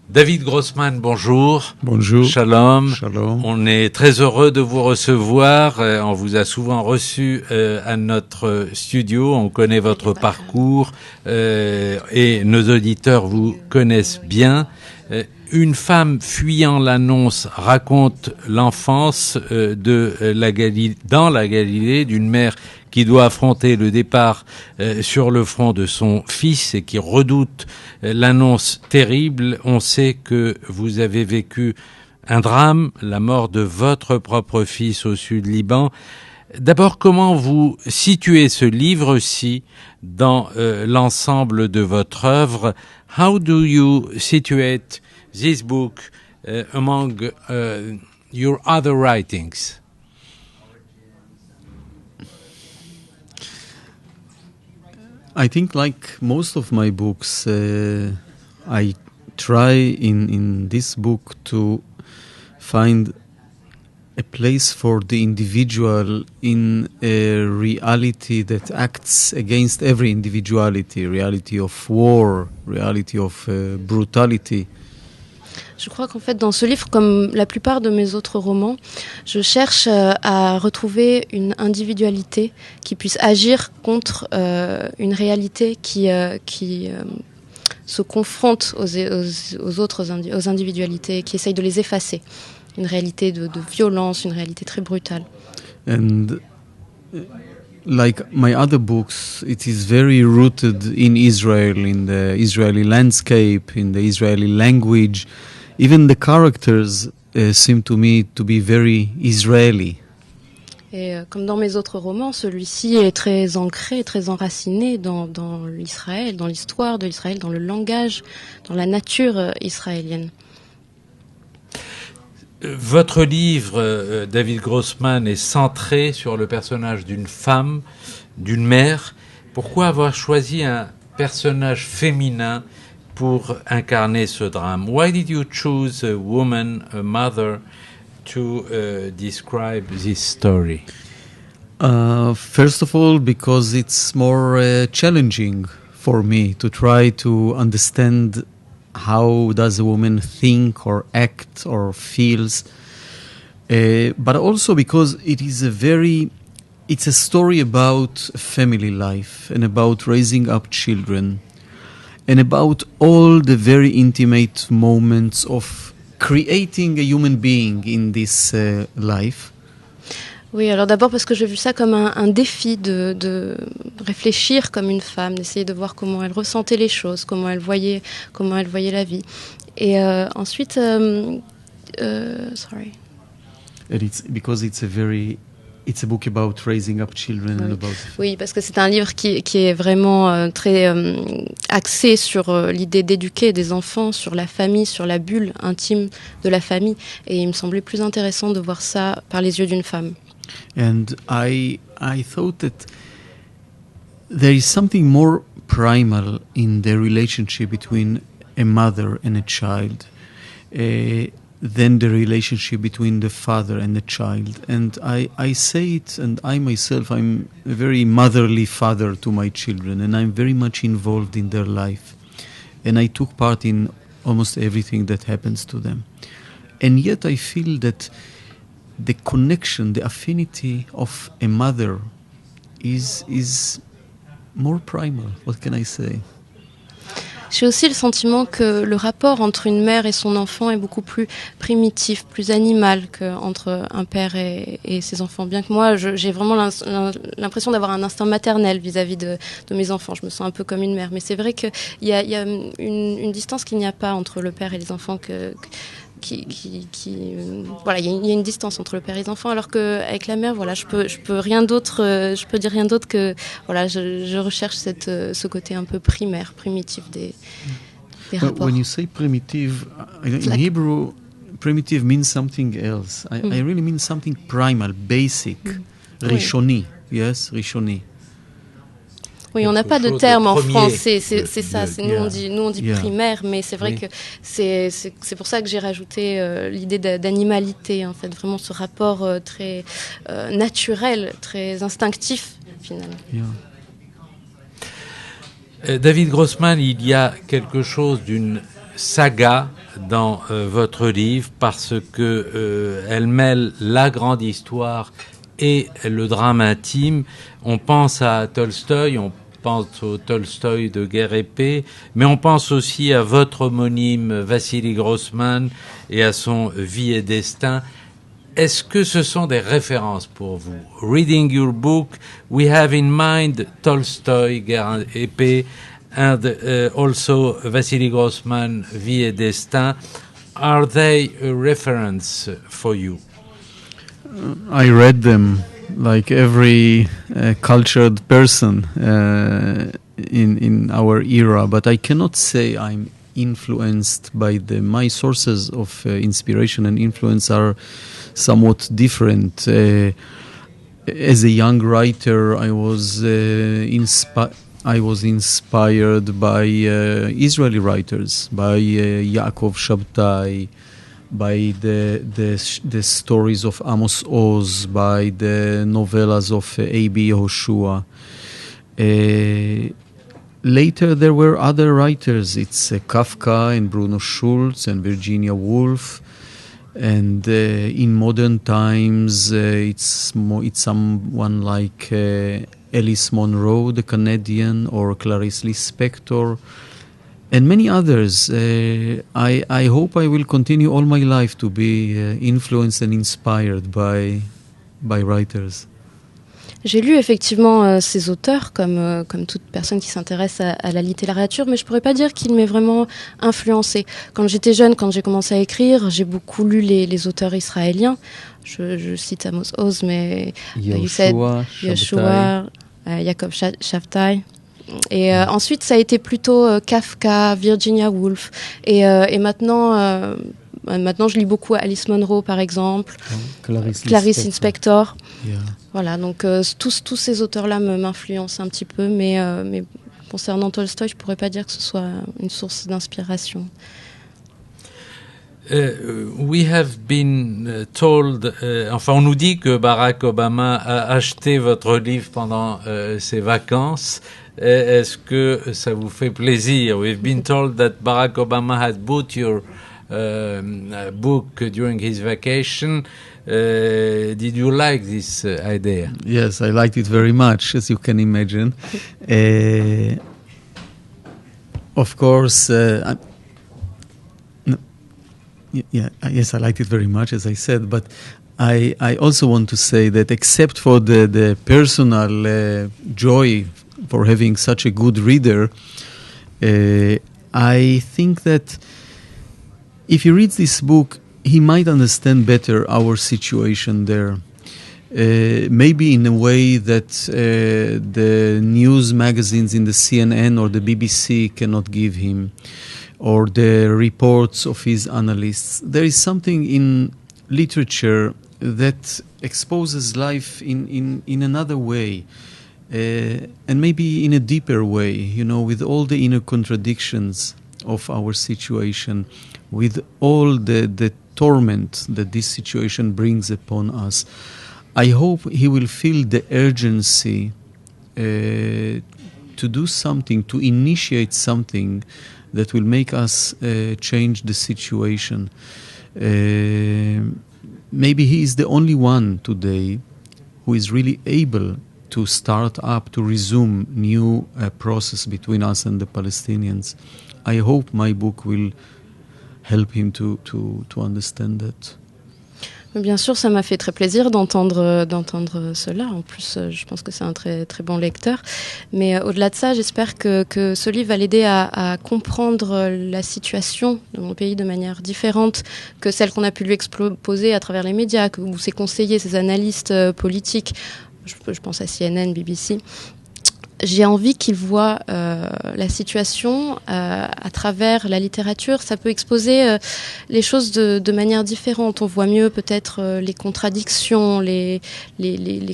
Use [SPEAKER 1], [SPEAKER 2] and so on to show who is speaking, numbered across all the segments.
[SPEAKER 1] David Grossman, bonjour.
[SPEAKER 2] Bonjour.
[SPEAKER 1] Shalom.
[SPEAKER 2] Shalom.
[SPEAKER 1] On est très heureux de vous recevoir. On vous a souvent reçu à notre studio. On connaît votre parcours et nos auditeurs vous connaissent bien. Une femme fuyant l'annonce raconte l'enfance dans la Galilée d'une mère qui doit affronter le départ sur le front de son fils et qui redoute l'annonce terrible. On sait que vous avez vécu un drame, la mort de votre propre fils au sud Liban. D'abord, comment vous situez ce livre-ci dans l'ensemble de votre œuvre? How do you situate this book among your other writings?
[SPEAKER 2] I think like most of my books, I try in this book to find a place for the individual in a reality that acts against every individuality, reality of war, reality of brutality.
[SPEAKER 3] Je crois qu'en fait, dans ce livre, comme la plupart de mes autres romans, je cherche à retrouver une individualité qui puisse agir contre une réalité qui se confronte aux individualités, qui essaye de les effacer. Une réalité de violence, une réalité très brutale.
[SPEAKER 2] And like my other books, it is very rooted in Israel, in the Israeli landscape, in the Israeli language. Even the characters seem to me to be very Israeli.
[SPEAKER 3] Et comme dans mes autres romans, celui-ci est très ancré, très enraciné dans l'Israël, dans l'histoire de l'Israël, dans le langage, dans la nature israélienne.
[SPEAKER 1] Votre livre, David Grossman, est centré sur le personnage d'une femme, d'une mère. Pourquoi avoir choisi un personnage féminin pour incarner ce drame? Why did you choose a woman, a mother, to describe this story?
[SPEAKER 2] First of all, because it's more challenging for me to try to understand how does a woman think or act or feels, but also because it's a story about family life and about raising up children and about all the very intimate moments of creating a human being in this life.
[SPEAKER 3] Oui, alors d'abord parce que j'ai vu ça comme un défi de réfléchir comme une femme, d'essayer de voir comment elle ressentait les choses, comment elle voyait la vie. Et ensuite, sorry.
[SPEAKER 2] And it's because it's a book about raising up children and about.
[SPEAKER 3] Oui, parce que c'est un livre qui est vraiment très axé sur l'idée d'éduquer des enfants, sur la famille, sur la bulle intime de la famille. Et il me semblait plus intéressant de voir ça par les yeux d'une femme.
[SPEAKER 2] And I thought that there is something more primal in the relationship between a mother and a child than the relationship between the father and the child. And I say it, and I myself, I'm a very motherly father to my children, and I'm very much involved in their life. And I took part in almost everything that happens to them. And yet I feel that the connection, the affinity of a mother is more primal. What can I say?
[SPEAKER 3] J'ai aussi le sentiment que le rapport entre une mère et son enfant est beaucoup plus primitif, plus animal qu'entre un père et ses enfants. Bien que moi, j'ai vraiment l'impression d'avoir un instinct maternel vis-à-vis de mes enfants. Je me sens un peu comme une mère. Mais c'est vrai qu'il y a une distance qu'il n'y a pas entre le père et les enfants voilà, il y a une distance entre le père et les enfants, alors qu'avec la mère, voilà, je peux dire rien d'autre que voilà, je recherche ce côté un peu primaire, primitif des rapports.
[SPEAKER 2] When you say primitive, in Hebrew, primitive means something else. I really mean something primal, basic, rishoni. Yes, rishoni.
[SPEAKER 3] Oui, on n'a pas de terme en français, c'est ça. Nous on dit primaire, mais c'est vrai que c'est pour ça que j'ai rajouté l'idée d'animalité, en fait, vraiment ce rapport très naturel, très instinctif finalement.
[SPEAKER 1] David Grossman, il y a quelque chose d'une saga dans votre livre parce que elle mêle la grande histoire et le drame intime. On pense à Tolstoï, on pense au Tolstoï de Guerre et Paix, mais on pense aussi à votre homonyme Vassili Grossman et à son Vie et Destin. Est-ce que ce sont des références pour vous? Reading your book, we have in mind Tolstoy, Guerre et Paix, and also Vassili Grossman, Vie et Destin. Are they a reference for you?
[SPEAKER 2] I read them like every cultured person in our era, but I cannot say I'm influenced by them. My sources of inspiration and influence are somewhat different. As a young writer, I was inspired by Israeli writers, by Yaakov Shabtai, by the stories of Amos Oz, by the novellas of A.B. Yehoshua. Later there were other writers. It's Kafka and Bruno Schulz and Virginia Woolf. And in modern times, it's someone like Alice Munro, the Canadian, or Clarice Lispector, and many others. I hope I will continue all my life to be influenced and inspired by writers.
[SPEAKER 3] J'ai lu effectivement ces auteurs comme toute personne qui s'intéresse à la littérature, mais je pourrais pas dire qu'il m'ait vraiment influencé. Quand j'étais jeune, quand j'ai commencé à écrire, j'ai beaucoup lu les auteurs israéliens. Je cite Amos Oz, mais Yoshua, Yaakov Shabtai. Et ensuite, ça a été plutôt Kafka, Virginia Woolf. Et maintenant, je lis beaucoup Alice Munro, par exemple, Clarice Lispector.
[SPEAKER 2] Yeah.
[SPEAKER 3] Voilà, donc tous ces auteurs-là m'influencent un petit peu, mais concernant Tolstoï, je pourrais pas dire que ce soit une source d'inspiration.
[SPEAKER 1] We have been told, enfin on nous dit que Barack Obama a acheté votre livre pendant ses vacances. Est-ce que ça vous fait plaisir? We've been told that Barack Obama had bought your book during his vacation. Did you like this idea?
[SPEAKER 2] Yes, I liked it very much, as you can imagine. Of course, yes, I liked it very much, as I said, but I also want to say that except for the personal joy for having such a good reader, I think that if he reads this book, he might understand better our situation there. Maybe in a way that the news magazines in the CNN or the BBC cannot give him, or the reports of his analysts. There is something in literature that exposes life in another way, and maybe in a deeper way, with all the inner contradictions of our situation, with all the torment that this situation brings upon us. I hope he will feel the urgency to do something, to initiate something that will make us change the situation. Maybe he is the only one today who is really able to start up, to resume new process between us and the Palestinians. I hope my book will help him to understand that.
[SPEAKER 3] Bien sûr, ça m'a fait très plaisir d'entendre cela. En plus, je pense que c'est un très, très bon lecteur. Mais au-delà de ça, j'espère que ce livre va l'aider à comprendre la situation de mon pays de manière différente que celle qu'on a pu lui exposer à travers les médias, ou ses conseillers, ses analystes politiques. Je pense à CNN, BBC. J'ai envie qu'il voit la situation à travers la littérature. Ça peut exposer les choses de manière différente. On voit mieux peut-être les contradictions, les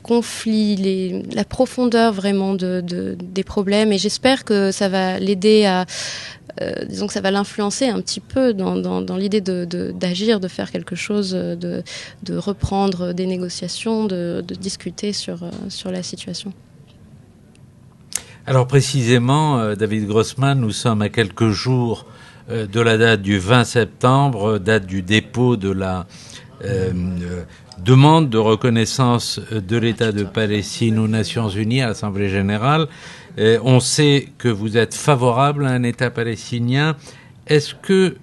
[SPEAKER 3] conflits, la profondeur vraiment des problèmes. Et j'espère que ça va l'aider à... disons que ça va l'influencer un petit peu dans l'idée d'agir, de faire quelque chose, de reprendre des négociations, de discuter sur la situation.
[SPEAKER 1] Alors précisément, David Grossman, nous sommes à quelques jours de la date du 20 septembre, date du dépôt de la demande de reconnaissance de l'État de Palestine aux Nations Unies, à l'Assemblée générale. On sait que vous êtes favorable à un État palestinien. Est-ce que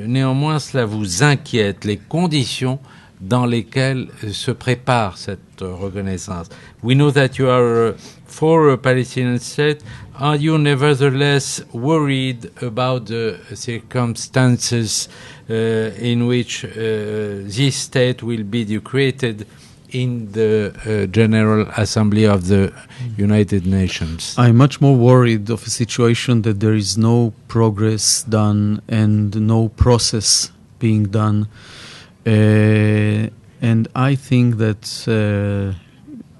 [SPEAKER 1] néanmoins cela vous inquiète, les conditions dans lesquelles se prépare cette reconnaissance? We know that you are for a Palestinian state. Are you nevertheless worried about the circumstances in which this state will be created in the General Assembly of the United Nations?
[SPEAKER 2] I'm much more worried of a situation that there is no progress done and no process being done. And I think that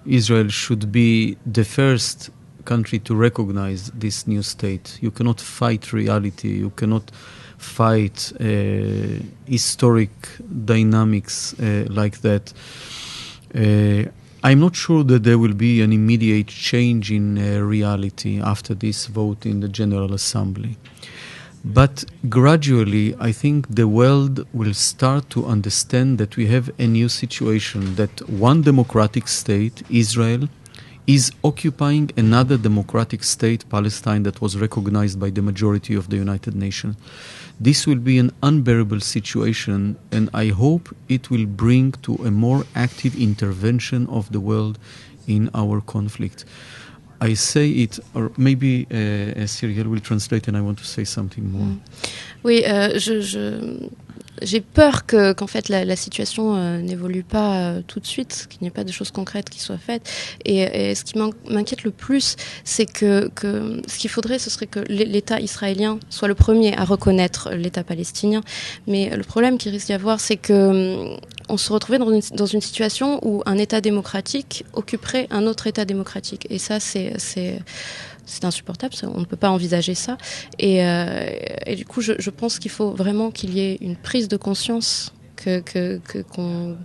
[SPEAKER 2] Israel should be the first country to recognize this new state. You cannot fight reality. You cannot fight historic dynamics like that. I'm not sure that there will be an immediate change in reality after this vote in the General Assembly. But gradually, I think the world will start to understand that we have a new situation, that one democratic state, Israel, is occupying another democratic state, Palestine, that was recognized by the majority of the United Nations. This will be an unbearable situation, and I hope it will bring to a more active intervention of the world in our conflict. I say it, or maybe Cyril will translate, and I want to say something more.
[SPEAKER 3] Oui, j'ai peur qu'en fait la situation n'évolue pas tout de suite, qu'il n'y ait pas de choses concrètes qui soient faites. Et ce qui m'inquiète le plus, c'est que ce qu'il faudrait, ce serait que l'État israélien soit le premier à reconnaître l'État palestinien. Mais le problème qu'il risque d'y avoir, c'est que on se retrouvait dans une situation où un État démocratique occuperait un autre État démocratique. Et ça, c'est insupportable, on ne peut pas envisager ça. Et du coup, je pense qu'il faut vraiment qu'il y ait une prise de conscience, qu'on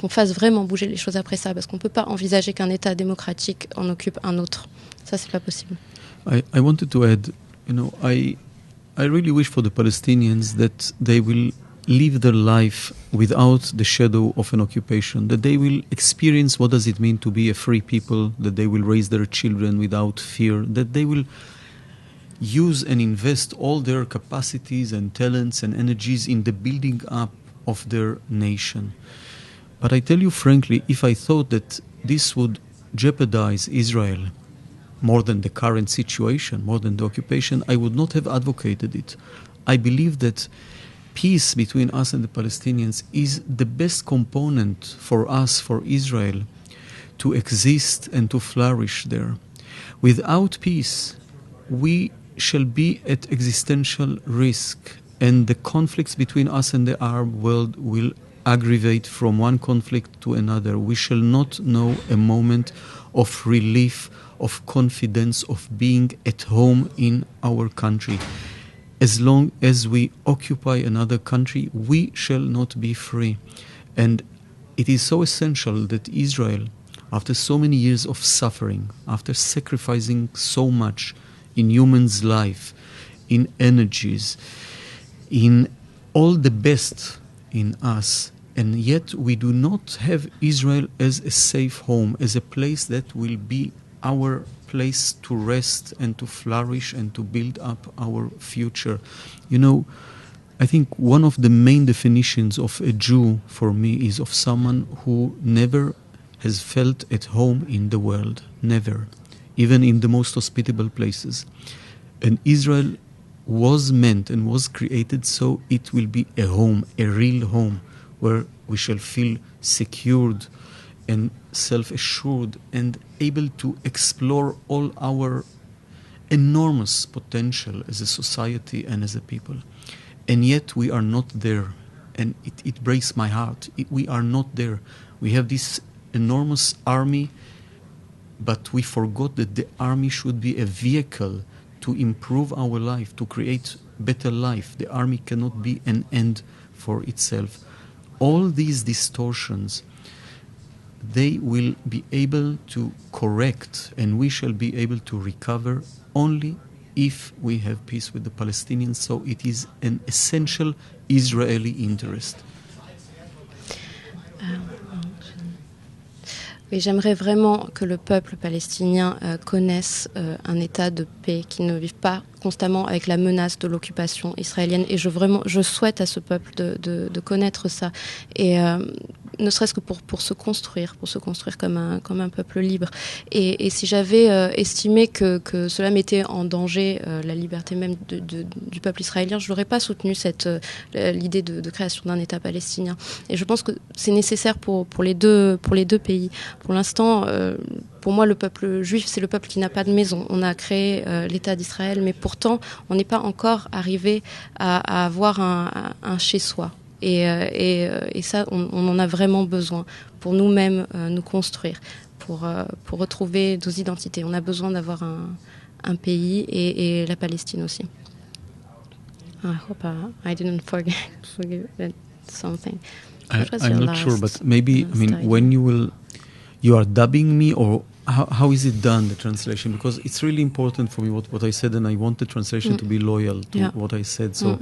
[SPEAKER 3] fasse vraiment bouger les choses après ça, parce qu'on ne peut pas envisager qu'un État démocratique en occupe un autre. Ça, c'est pas possible.
[SPEAKER 2] I wanted to add, I really wish for the Palestinians that they will live their life without the shadow of an occupation, that they will experience what does it mean to be a free people, that they will raise their children without fear, that they will use and invest all their capacities and talents and energies in the building up of their nation. But I tell you frankly, if I thought that this would jeopardize Israel more than the current situation, more than the occupation, I would not have advocated it. I believe that peace between us and the Palestinians is the best component for us, for Israel, to exist and to flourish there. Without peace, we shall be at existential risk, and the conflicts between us and the Arab world will aggravate from one conflict to another. We shall not know a moment of relief, of confidence, of being at home in our country. As long as we occupy another country, we shall not be free. And it is so essential that Israel, after so many years of suffering, after sacrificing so much in humans' life, in energies, in all the best in us, and yet we do not have Israel as a safe home, as a place that will be our place to rest and to flourish and to build up our future. I think one of the main definitions of a Jew for me is of someone who never has felt at home in the world, never, even in the most hospitable places. And Israel was meant and was created so it will be a home, a real home, where we shall feel secured and self-assured and able to explore all our enormous potential as a society and as a people. And yet we are not there. And it breaks my heart. We are not there. We have this enormous army, but we forgot that the army should be a vehicle to improve our life, to create better life. The army cannot be an end for itself. All these distortions, they will be able to correct, and we shall be able to recover only if we have peace with the Palestinians. So it is an essential Israeli interest.
[SPEAKER 3] Oui, j'aimerais vraiment que le peuple palestinien connaisse un état de paix, qu'il ne vive pas constamment avec la menace de l'occupation israélienne. Et je souhaite à ce peuple de connaître ça. Et ne serait-ce que pour se construire comme un peuple libre. Et si j'avais estimé que cela mettait en danger la liberté même du peuple israélien, je n'aurais pas soutenu l'idée de création d'un État palestinien. Et je pense que c'est nécessaire pour les deux pays. Pour l'instant, pour moi, le peuple juif, c'est le peuple qui n'a pas de maison. On a créé l'État d'Israël, mais pourtant, on n'est pas encore arrivé à avoir un chez-soi. Et ça, on en a vraiment besoin pour nous-mêmes nous construire, pour retrouver nos identités. On a besoin d'avoir un pays et la Palestine aussi. I hope I didn't forget something.
[SPEAKER 2] I'm not sure, but maybe, I mean, when you are dubbing me, or how is it done, the translation? Because it's really important for me what I said, and I want the translation to be loyal to what I said. So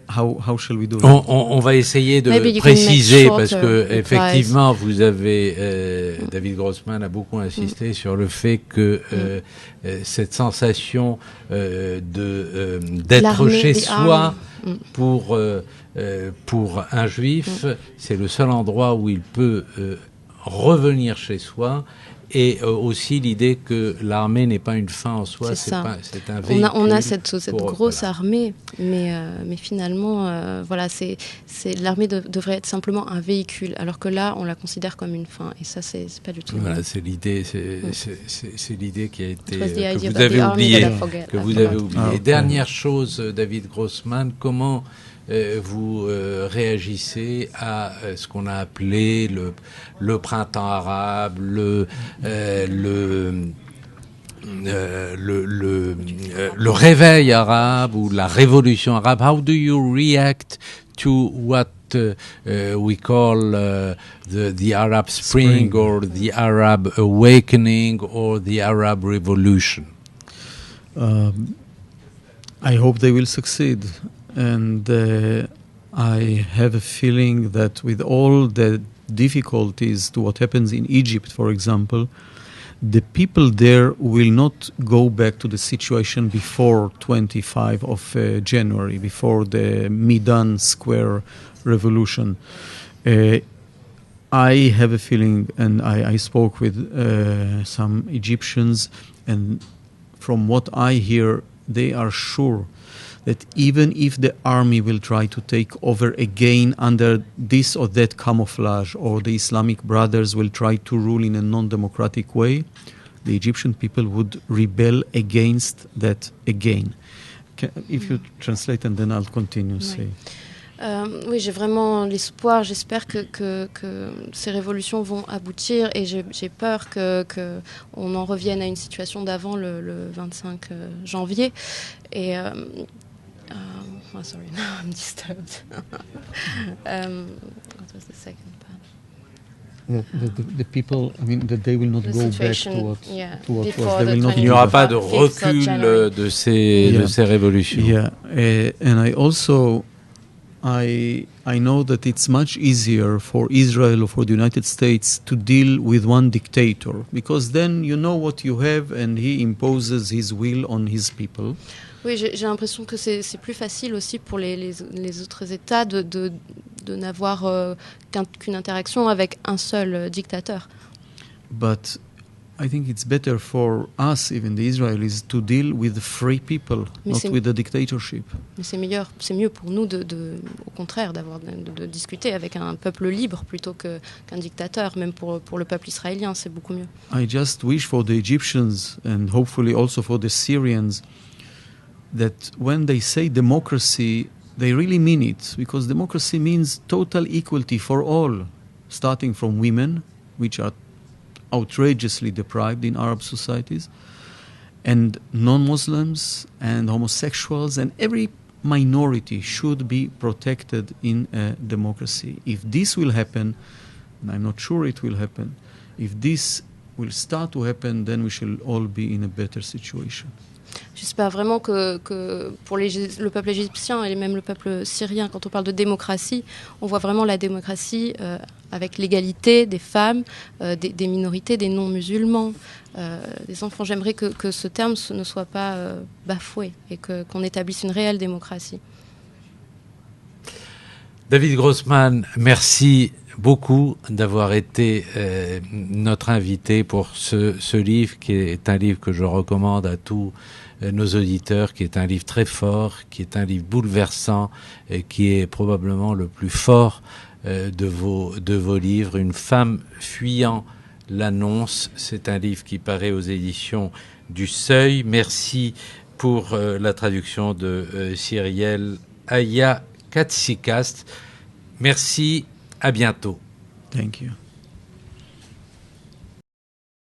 [SPEAKER 2] how shall we do it?
[SPEAKER 1] On va essayer de préciser, parce que effectivement, vous avez David Grossman a beaucoup insisté sur le fait que cette sensation d'être chez soi pour un juif, c'est le seul endroit où il peut revenir chez soi. Et aussi l'idée que l'armée n'est pas une fin en soi, c'est un véhicule.
[SPEAKER 3] On a cette grosse armée, mais finalement, l'armée devrait être simplement un véhicule, alors que là, on la considère comme une fin, et ça, c'est pas du tout.
[SPEAKER 1] Voilà, c'est l'idée qui a été que vous avez oublié. Dernière chose, David Grossman, comment vous réagissez à ce qu'on a appelé le printemps arabe, le réveil arabe ou la révolution arabe? How do you react to what we call the Arab Spring or the Arab Awakening or the Arab Revolution?
[SPEAKER 2] I hope they will succeed. And I have a feeling that with all the difficulties to what happens in Egypt, for example, the people there will not go back to the situation before 25 of January, before the Midan Square revolution. I have a feeling, and I spoke with some Egyptians, and from what I hear, they are sure that even if the army will try to take over again under this or that camouflage, or the Islamic Brothers will try to rule in a non-democratic way, the Egyptian people would rebel against that again. If you translate, and then I'll continue. Say.
[SPEAKER 3] Oui, j'ai vraiment l'espoir. J'espère que ces révolutions vont aboutir, et j'ai peur qu'on en revienne à une situation d'avant le 25 janvier. Et sorry, now I'm disturbed. What was the second part?
[SPEAKER 2] The people, I mean, that they will not go back to what was.
[SPEAKER 1] Il n'y aura pas de recul de ces révolutions.
[SPEAKER 2] Yeah, and I also, I know that it's much easier for Israel or for the United States to deal with one dictator, because then you know what you have, and he imposes his will on his people.
[SPEAKER 3] Oui, j'ai l'impression que c'est plus facile aussi pour les autres États de n'avoir qu'une interaction avec un seul dictateur.
[SPEAKER 2] But I think it's better for us, even the Israelis, to deal with free people, not with the dictatorship.
[SPEAKER 3] Mais c'est mieux pour nous au contraire, de discuter avec un peuple libre plutôt qu'un dictateur. Même pour le peuple israélien, c'est beaucoup mieux.
[SPEAKER 2] I just wish for the Egyptians, and hopefully also for the Syrians, that when they say democracy, they really mean it, because democracy means total equality for all, starting from women, which are outrageously deprived in Arab societies, and non-Muslims and homosexuals, and every minority should be protected in a democracy. If this will happen, and I'm not sure it will happen, if this will start to happen, then we shall all be in a better situation.
[SPEAKER 3] J'espère vraiment que pour le peuple égyptien et même le peuple syrien, quand on parle de démocratie, on voit vraiment la démocratie avec l'égalité des femmes, des minorités, des non-musulmans, des enfants. J'aimerais que ce terme ne soit pas bafoué et qu'on établisse une réelle démocratie.
[SPEAKER 1] David Grossman, merci beaucoup d'avoir été notre invité pour ce livre, qui est un livre que je recommande à tous nos auditeurs, qui est un livre très fort, qui est un livre bouleversant, et qui est probablement le plus fort de vos livres. Une femme fuyant l'annonce, c'est un livre qui paraît aux éditions du Seuil. Merci pour la traduction de Cyrielle Aya Katsikast. Merci, à bientôt.
[SPEAKER 2] Thank you.